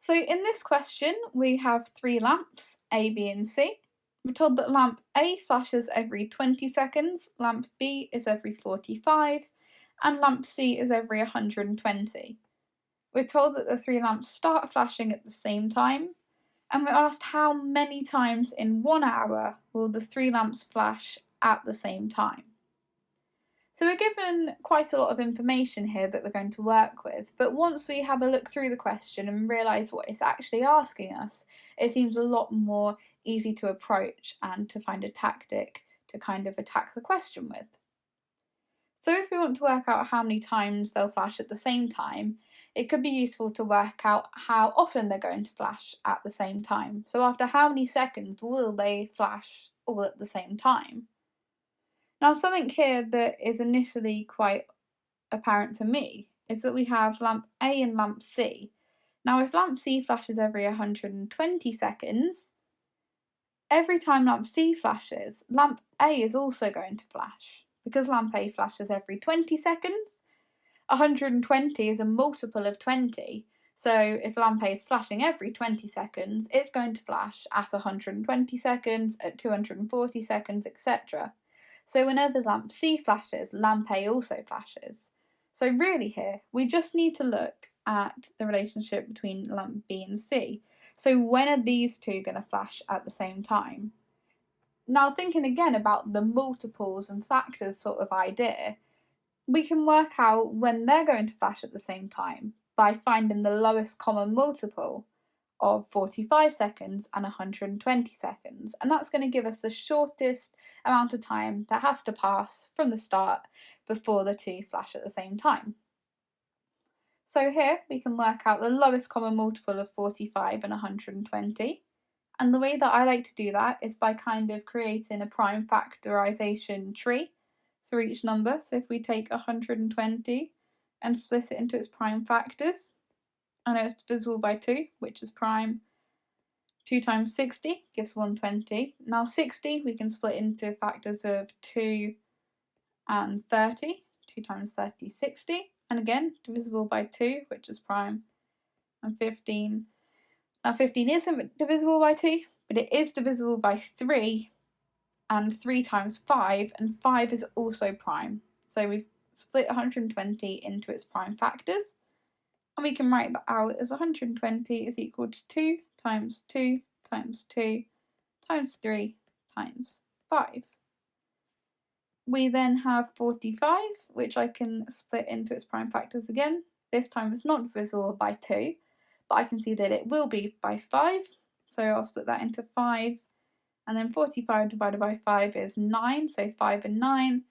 So in this question, we have three lamps, A, B and C. We're told that lamp A flashes every 20 seconds, lamp B is every 45, and lamp C is every 120. We're told that the three lamps start flashing at the same time, and we're asked how many times in 1 hour will the three lamps flash at the same time. So we're given quite a lot of information here that we're going to work with, but once we have a look through the question and realise what it's actually asking us, it seems a lot more easy to approach and to find a tactic to kind of attack the question with. So if we want to work out how many times they'll flash at the same time, it could be useful to work out how often they're going to flash at the same time. So after how many seconds will they flash all at the same time? Now, something here that is initially quite apparent to me is that we have lamp A and lamp C. Now, if lamp C flashes every 120 seconds, every time lamp C flashes, lamp A is also going to flash. Because lamp A flashes every 20 seconds, 120 is a multiple of 20. So if lamp A is flashing every 20 seconds, it's going to flash at 120 seconds, at 240 seconds, etc. So whenever lamp C flashes, lamp A also flashes. So really here, we just need to look at the relationship between lamp B and C. So when are these two going to flash at the same time? Now thinking again about the multiples and factors sort of idea, we can work out when they're going to flash at the same time by finding the lowest common multiple of 45 seconds and 120 seconds, and that's going to give us the shortest amount of time that has to pass from the start before the two flash at the same time. So here we can work out the lowest common multiple of 45 and 120, and the way that I like to do that is by kind of creating a prime factorisation tree for each number. So if we take 120 and split it into its prime factors, I know it's divisible by 2, which is prime. 2 times 60 gives 120. Now 60 we can split into factors of 2 and 30. 2 times 30 is 60. And again, divisible by 2, which is prime. And 15. Now 15 isn't divisible by 2, but it is divisible by 3. And 3 times 5, and 5 is also prime. So we've split 120 into its prime factors. And we can write that out as 120 is equal to 2 times 2 times 2 times 3 times 5. We then have 45, which I can split into its prime factors again. This time it's not divisible by 2, but I can see that it will be by 5. So I'll split that into 5. And then 45 divided by 5 is 9, so 5 and 9.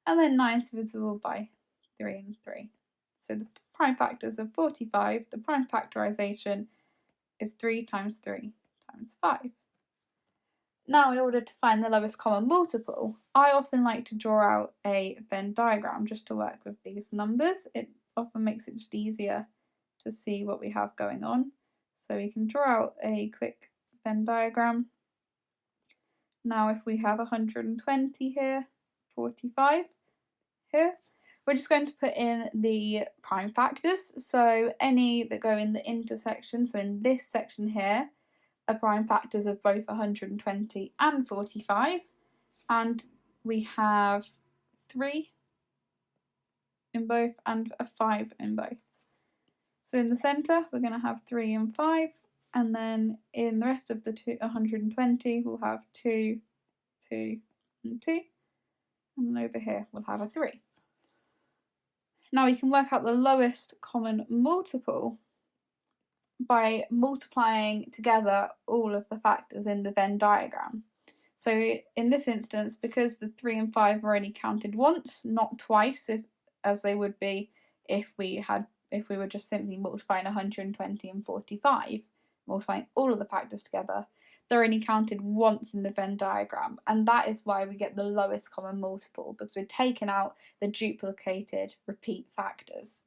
And then 9 is divisible by 3 and 3. So the prime factors of 45, the prime factorisation is 3 times 3 times 5. Now, in order to find the lowest common multiple, I often like to draw out a Venn diagram just to work with these numbers. It often makes it just easier to see what we have going on. So we can draw out a quick Venn diagram. Now, if we have 120 here, 45 here, we're just going to put in the prime factors. So any that go in the intersection, so in this section here, are prime factors of both 120 and 45, and we have 3 in both and a 5 in both. So in the centre we're going to have 3 and 5, and then in the rest of the 120 we'll have 2, 2 and 2, and then over here we'll have a 3. Now we can work out the lowest common multiple by multiplying together all of the factors in the Venn diagram. So in this instance, because the 3 and 5 are only counted once, not twice, as they would be if we were just simply multiplying 120 and 45, multiplying all of the factors together, they're only counted once in the Venn diagram, and that is why we get the lowest common multiple, because we're taking out the duplicated repeat factors.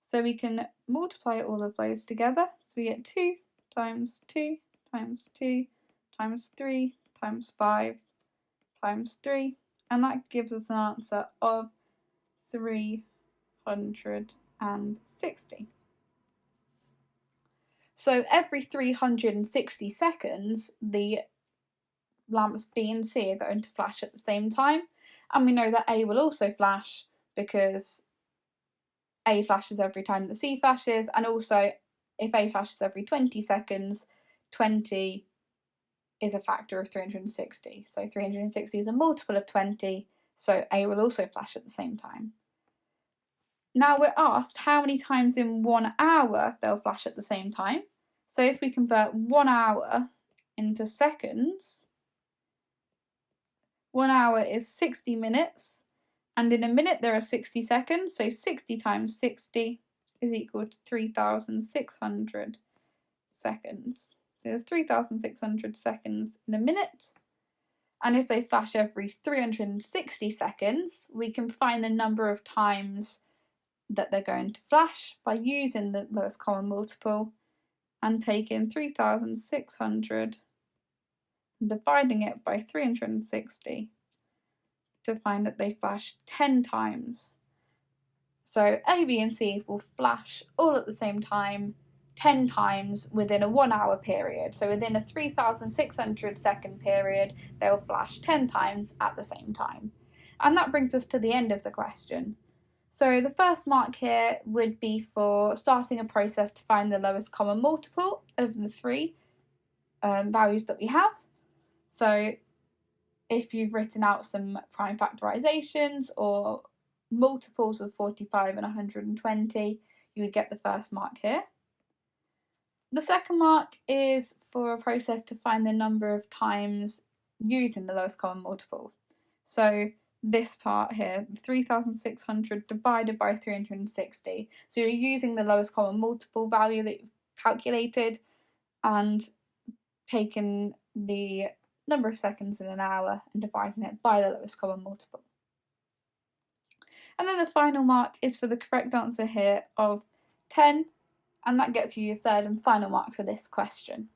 So we can multiply all of those together. So we get 2 times 2 times 2 times 3 times 5 times 3, and that gives us an answer of 360. So every 360 seconds, the lamps B and C are going to flash at the same time. And we know that A will also flash because A flashes every time that C flashes, and also if A flashes every 20 seconds, 20 is a factor of 360. So 360 is a multiple of 20, so A will also flash at the same time. Now we're asked how many times in 1 hour they'll flash at the same time. So if we convert 1 hour into seconds, 1 hour is 60 minutes, and in a minute there are 60 seconds, so 60 times 60 is equal to 3,600 seconds. So there's 3,600 seconds in a minute. And if they flash every 360 seconds, we can find the number of times that they're going to flash by using the lowest common multiple and taking 3,600 and dividing it by 360 to find that they flash 10 times. So A, B and C will flash all at the same time 10 times within a 1 hour period. So within a 3,600 second period, they'll flash 10 times at the same time. And that brings us to the end of the question. So the first mark here would be for starting a process to find the lowest common multiple of the three values that we have. So if you've written out some prime factorizations or multiples of 45 and 120, you would get the first mark here. The second mark is for a process to find the number of times using the lowest common multiple. So this part here, 3,600 divided by 360. So you're using the lowest common multiple value that you've calculated and taken the number of seconds in an hour and dividing it by the lowest common multiple. And then the final mark is for the correct answer here of 10, and that gets you your third and final mark for this question.